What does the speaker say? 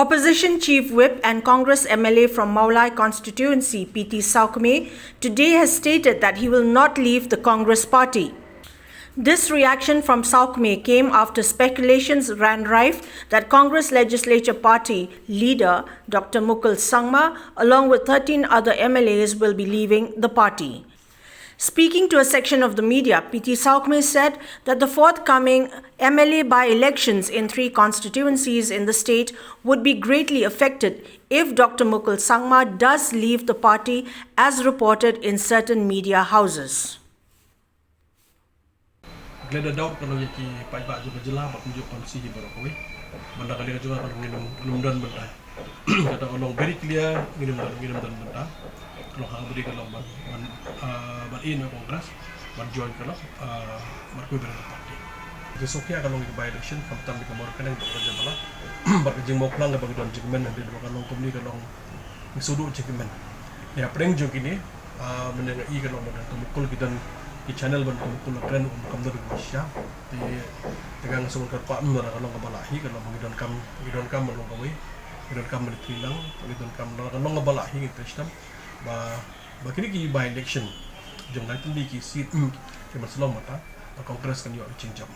Opposition Chief Whip and Congress MLA from Mawlai constituency, PT Sawkmie, today has stated that he will not leave the Congress party. This reaction from Sawkmie came after speculations ran rife that Congress Legislature Party leader Dr. Mukul Sangma, along with 13 other MLAs, will be leaving the party. Speaking to a section of the media, PT Sawkmie said that the forthcoming MLA by-elections in 3 constituencies in the state would be greatly affected if Dr. Mukul Sangma does leave the party, as reported in certain media houses. Gleda daud kalau yaki paiba juga jelah bak tunjuk konsisi baru kowe. Benda kali juga kalau nginum dan benda. Kata orang very clear nginum dan benda. Kalau hang beri kalau ban in kongres ban join kalau ban kowe berada parti. Besoknya kalau ngi by election kamtan di kamar kan yang bekerja bala. Bak jeng mau pulang bagi don jengmen nanti kalau komuni kalau ngisudu jengmen. Ya preng jog ini mendengar i kalau mau mukul kita di channel ban kumukul keren kam dari Malaysia di tegang semua kerpa mula kalau ngabalahi kalau ngidon kam belum kami ngidon kam dari Shillong ngidon kam kalau ngabalahi gitu sistem bakini ki by election jom nanti di ki seat ke Malaysia mata kongres kan yo cincam